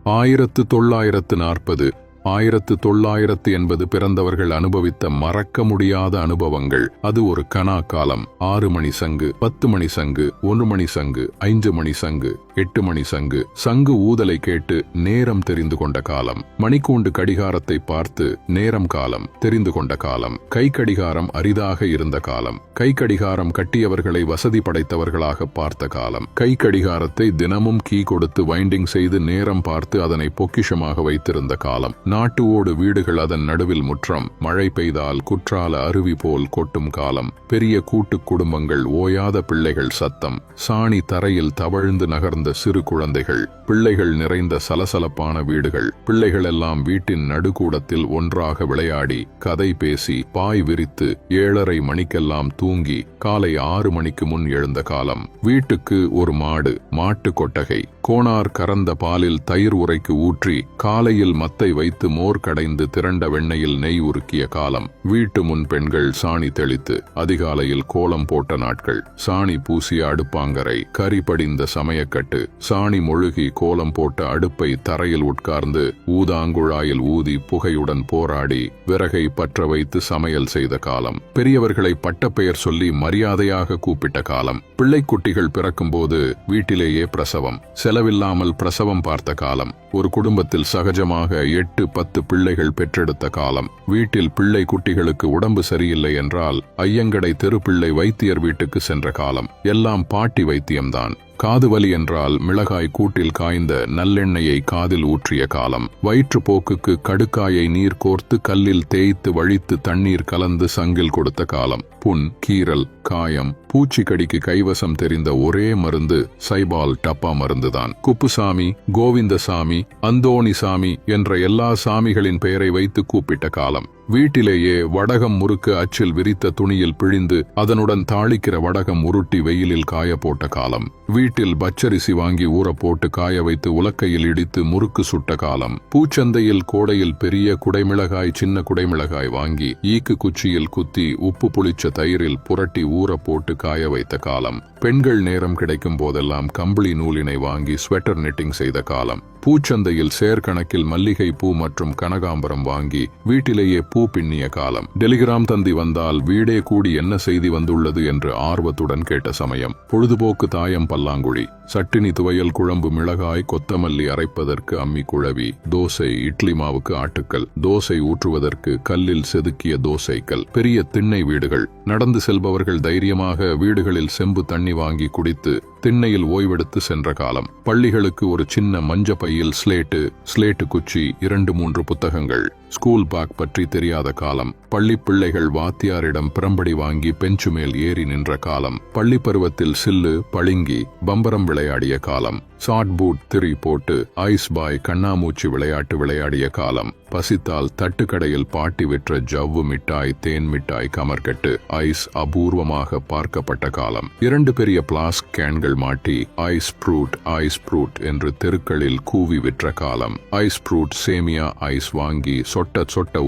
1940 1980 பிறந்தவர்கள் அனுபவித்த மறக்க முடியாத அனுபவங்கள். அது ஒரு கனா காலம். 6 மணி சங்கு, 10 மணி சங்கு, 1 மணி சங்கு, 5 மணி சங்கு, 8 மணி சங்கு. சங்கு ஊதலை கேட்டு நேரம் தெரிந்து கொண்ட காலம். மணிக்கூண்டு கடிகாரத்தை பார்த்து நேரம் காலம் தெரிந்து கொண்ட காலம். கை கடிகாரம் அரிதாக இருந்த காலம். கை கடிகாரம் கட்டியவர்களை வசதி படைத்தவர்களாக பார்த்த காலம். கை கடிகாரத்தை தினமும் கீ கொடுத்து வைண்டிங் செய்து நேரம் பார்த்து அதனை பொக்கிஷமாக வைத்திருந்த காலம். நாட்டு ஓடு வீடுகள், அதன் நடுவில் முற்றம். மழை பெய்தால் குற்றால அருவி போல் கொட்டும் காலம். பெரிய கூட்டு குடும்பங்கள், ஓயாத பிள்ளைகள் சத்தம். சாணி தரையில் தவழ்ந்து நகர்ந்த சிறு குழந்தைகள். பிள்ளைகள் நிறைந்த சலசலப்பான வீடுகள். பிள்ளைகள் எல்லாம் வீட்டின் நடுக்கூடத்தில் ஒன்றாக விளையாடி கதை பேசி பாய் விரித்து 7:30 மணிக்கெல்லாம் தூங்கி காலை 6 மணிக்கு முன் எழுந்த காலம். வீட்டுக்கு ஒரு மாடு, மாட்டு கொட்டகை. கோணார் கறந்த பாலில் தயிர் உரைக்கு ஊற்றி காலையில் மத்தை வைத்து மோர் கடைந்து திரண்ட வெண்ணையில் நெய் உருக்கிய காலம். வீட்டு முன் பெண்கள் சாணி தெளித்து அதிகாலையில் கோலம் போட்ட நாட்கள். சாணி பூசிய அடுப்பாங்கரை, கரி படிந்த சமயக்கட்டு. சாணி மொழுகி கோலம் போட்ட அடுப்பை தரையில் உட்கார்ந்து ஊதாங்குழாயில் ஊதி புகையுடன் போராடி விறகை பற்ற வைத்து சமையல் செய்த காலம். பெரியவர்களை பட்டப்பெயர் சொல்லி மரியாதையாக கூப்பிட்ட காலம். பிள்ளைக்குட்டிகள் பிறக்கும்போது வீட்டிலேயே பிரசவம். செலவில்லாமல் பிரசவம் பார்த்த காலம். ஒரு குடும்பத்தில் சகஜமாக 8-10 பிள்ளைகள் பெற்றெடுத்த காலம். வீட்டில் பிள்ளை குட்டிகளுக்கு உடம்பு சரியில்லை என்றால் ஐயங்கடை தெருப்பிள்ளை வைத்தியர் வீட்டுக்கு சென்ற காலம். எல்லாம் பாட்டி வைத்தியம்தான். காது வலி என்றால் மிளகாய் கூட்டில் காய்ந்த நல்லெண்ணெயை காதில் ஊற்றிய காலம். வயிற்றுப்போக்குக்கு கடுக்காயை நீர் கோர்த்து கல்லில் தேய்த்து வழித்து தண்ணீர் கலந்து சங்கில் கொடுத்த காலம். புண், கீரல், காயம், பூச்சிக்கடிக்கு கைவசம் தெரிந்த ஒரே மருந்து சைபால் டப்பா மருந்துதான். குப்புசாமி, கோவிந்தசாமி, அந்தோணிசாமி என்ற எல்லா சாமிகளின் பெயரை வைத்து கூப்பிட்ட காலம். வீட்டிலேயே வடகம் முறுக்கு அச்சில் விரித்த துணியில் பிழிந்து அதனுடன் தாளிக்கிற வடகம் உருட்டி வெயிலில் காய போட்ட காலம். வீட்டில் பச்சரிசி வாங்கி ஊற போட்டு காய வைத்து உலக்கையில் இடித்து முறுக்கு சுட்ட காலம். பூச்சந்தையில் கோடையில் பெரிய குடைமிளகாய், சின்ன குடைமிளகாய் வாங்கி ஈக்கு குச்சியில் குத்தி உப்பு புளிச்ச தயிரில் புரட்டி ஊற போட்டு காய வைத்த காலம். பெண்கள் நேரம் கிடைக்கும் போதெல்லாம் கம்பளி நூலினை வாங்கி ஸ்வெட்டர் நெட்டிங் செய்த காலம். பூச்சந்தையில் சேர்கணக்கில் மல்லிகை பூ மற்றும் கனகாம்பரம் வாங்கி வீட்டிலேயே பூ பின்னிய காலம். டெலிகிராம் தந்தி வந்தால் வீடே கூடி என்ன செய்தி வந்துள்ளது என்று ஆர்வத்துடன் கேட்ட சமயம். பொழுதுபோக்கு தாயம் பல்லாங்குழி. சட்டினி, துவையல், குழம்பு, மிளகாய், கொத்தமல்லி அரைப்பதற்கு அம்மி குழவி. தோசை, இட்லி மாவுக்கு ஆட்டுக்கல். தோசை ஊற்றுவதற்கு கல்லில் செதுக்கிய தோசைக்கல். பெரிய திண்ணை வீடுகள். நடந்து செல்பவர்கள் தைரியமாக வீடுகளில் செம்பு தண்ணி வாங்கி குடித்து திண்ணையில் ஓய்வெடுத்து சென்ற காலம். பள்ளிகளுக்கு ஒரு சின்ன மஞ்ச பையில் ஸ்லேட்டு குச்சி, 2-3 புத்தகங்கள். ஸ்கூல் பேக் பற்றி தெரியாத காலம். பள்ளி பிள்ளைகள் வாத்தியாரிடம் பிரம்படி வாங்கி பெஞ்சு மேல் ஏறி நின்ற காலம். பள்ளி பருவத்தில் சில்லு, பளிங்கி, பம்பரம் விளையாடிய காலம். ஷார்ட் பூட் திரி போட்டு ஐஸ் பாய், கண்ணாமூச்சி விளையாட்டு விளையாடிய காலம். பசித்தால் தட்டுக்கடையில் பாட்டி விற்ற ஜவ்வு மிட்டாய், தேன் மிட்டாய், கமர்கட்டு, ஐஸ் அபூர்வமாக பார்க்கப்பட்ட காலம். 2 பெரிய பிளாஸ்க் கேன்கள் மாட்டி ஐஸ் ப்ரூட் என்று தெருக்களில் கூவி விற்ற காலம். ஐஸ் ப்ரூட், சேமியா ஐஸ் வாங்கி சொட்ட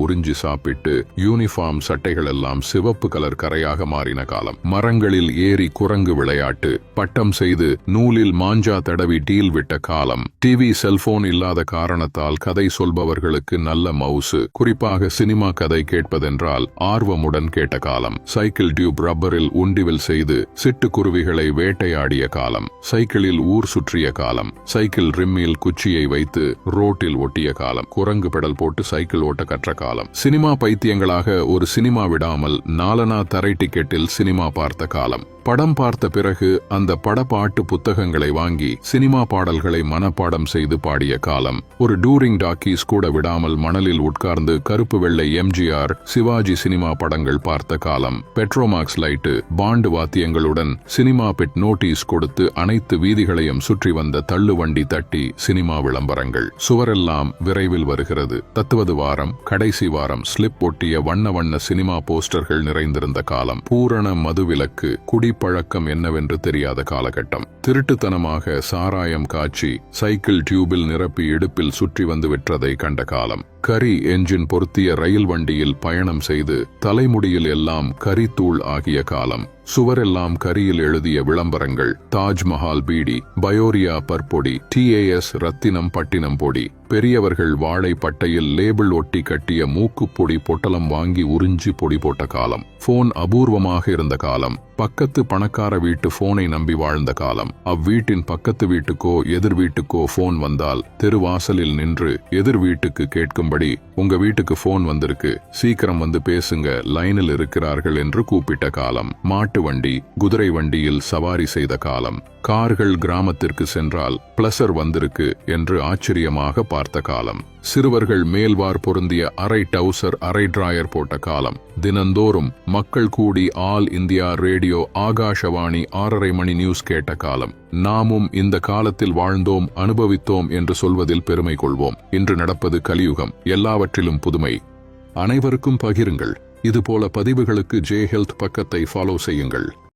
உறிஞ்சி சாப்பிட்டு யூனிஃபார்ம் சட்டைகள் எல்லாம் சிவப்பு கலர் கரையாக மாறின காலம். மரங்களில் ஏறி குரங்கு விளையாட்டு. பட்டம் செய்து நூலில் மாஞ்சா தடவி டீல் விட்ட காலம். டிவி, செல்போன் இல்லாத காரணத்தால் கதை சொல்பவர்களுக்கு நல்ல மவுசு. குறிப்பாக சினிமா கதை கேட்பதென்றால் ஆர்வமுடன் கேட்ட காலம். சைக்கிள் டியூப் ரப்பரில் உண்டிவில் செய்து சிட்டுக்குருவிகளை வேட்டையாடிய காலம். சைக்கிளில் ஊர் சுற்றிய காலம். சைக்கிள் ரிம்மில் குச்சியை வைத்து ரோட்டில் ஒட்டிய காலம். குரங்கு பெடல் போட்டு சைக்கிள் ஓட்ட கற்ற காலம். சினிமா பைத்தியங்களாக ஒரு சினிமா விடாமல் 4 தரை டிக்கெட்டில் சினிமா பார்த்த காலம். படம் பார்த்த பிறகு அந்த படப்பாட்டு புத்தகங்களை வாங்கி சினிமா பாடல்களை மனப்பாடம் செய்து பாடிய காலம். ஒரு டூரிங் டாக்கீஸ் கூட விடாமல் மணலில் உட்கார்ந்து கருப்பு வெள்ளை எம்ஜிஆர், சிவாஜி சினிமா படங்கள் பார்த்த காலம். பெட்ரோமாக்ஸ் லைட்டு, பாண்டு வாத்தியங்களுடன் சினிமா பிட் நோட்டீஸ் கொடுத்து அனைத்து வீதிகளையும் சுற்றி வந்த தள்ளுவண்டி தட்டி சினிமா விளம்பரங்கள். சுவரெல்லாம் விரைவில் வருகிறது. தத்துவது வாரம், கடைசி வாரம் ஸ்லிப் ஒட்டிய வண்ண சினிமா போஸ்டர்கள் நிறைந்திருந்த காலம். பூரண மதுவிலக்கு, குடிப்பழக்கம் என்னவென்று தெரியாத காலகட்டம். திருட்டுத்தனமாக சாராயம் காய்ச்சி சைக்கிள் டியூபில் நிரப்பி இடுப்பில் சுற்றி வந்து விற்றதை கண்ட காலம். கரி என்ஜின் பொருத்திய ரயில் வண்டியில் பயணம் செய்து தலைமுடியில் எல்லாம் கரித்தூள் ஆகிய காலம். சுவரெல்லாம் கரியில் எழுதிய விளம்பரங்கள். தாஜ்மஹால் பீடி, பயோரியா பற்பொடி, TAS ரத்தினம் பட்டினம் பொடி. பெரியவர்கள் வாழை பட்டையில் லேபிள் ஒட்டி கட்டிய மூக்குப்பொடி பொட்டலம் வாங்கி உறிஞ்சி பொடி போட்ட காலம். போன் அபூர்வமாக இருந்த காலம். பக்கத்து பணக்கார வீட்டு போனை நம்பி வாழ்ந்த காலம். அவ்வீட்டின் பக்கத்து வீட்டுக்கோ எதிர் வீட்டுக்கோ போன் வந்தால் தெருவாசலில் நின்று எதிர் வீட்டுக்கு கேட்கும்படி, உங்க வீட்டுக்கு போன் வந்திருக்கு, சீக்கிரம் வந்து பேசுங்க, லைனில் இருக்கிறார்கள் என்று கூப்பிட்ட காலம். மாட்டு வண்டி, குதிரை வண்டியில் சவாரி செய்த காலம். கார்கள் கிராமத்திற்கு சென்றால் பிளஸர் வந்திருக்கு என்று ஆச்சரியமாக பார்த்த காலம். சிறுவர்கள் மேல்வார் பொருந்திய அரை டவுசர் அரை டிராயர் போட்ட காலம். தினந்தோறும் மக்கள் கூடி ஆல் இந்தியா ரேடியோ ஆகாஷவாணி 6:30 மணி நியூஸ் கேட்ட காலம். நாமும் இந்த காலத்தில் வாழ்ந்தோம், அனுபவித்தோம் என்று சொல்வதில் பெருமை கொள்வோம். இன்று நடப்பது கலியுகம், எல்லாவற்றிலும் புதுமை. அனைவருக்கும் பகிருங்கள். இதுபோல பதிவுகளுக்கு ஜே ஹெல்த் பக்கத்தை ஃபாலோ செய்யுங்கள்.